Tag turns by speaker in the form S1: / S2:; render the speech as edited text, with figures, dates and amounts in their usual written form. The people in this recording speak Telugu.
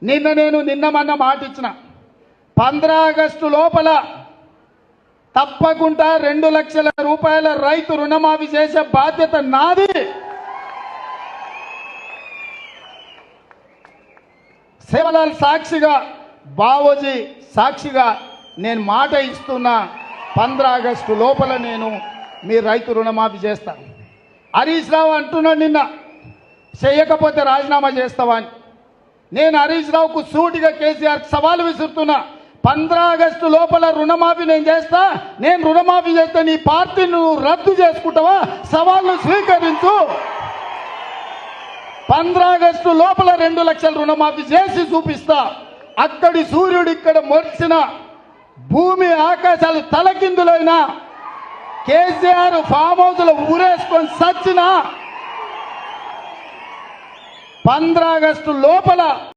S1: నిన్న మొన్న మాట ఇచ్చిన 15 ఆగస్టు లోపల తప్పకుండా 2 లక్షల రూపాయల రైతు రుణమాఫీ చేసే బాధ్యత నాది. సేవలాల్ సాక్షిగా, బావోజీ సాక్షిగా నేను మాట ఇస్తున్నా, 15 ఆగస్టు లోపల నేను మీ రైతు రుణమాఫీ చేస్తాను. హరీష్ రావు అంటున్నాడు నిన్న, చేయకపోతే రాజీనామా చేస్తావా అని. నేను హరీష్ రావుకు సూటిగా కేసీఆర్ సవాలు విసురుతున్నా, 15 ఆగస్టు లోపల రుణమాఫీ నేను చేస్తా. నేను రుణమాఫీ చేస్తే నీ పార్టీ నువ్వు రద్దు చేసుకుంటావా? సవాళ్ళు స్వీకరించు. 15 ఆగస్టు లోపల 2 లక్షల రుణమాఫీ చేసి చూపిస్తా. అక్కడి సూర్యుడు ఇక్కడ మొరిసిన, భూమి ఆకాశాలు తలకిందులైనా, కేసీఆర్ ఫామ్ హౌస్లో ఊరేసుకొని సచ్చిన 15 ఆగస్టు లోపల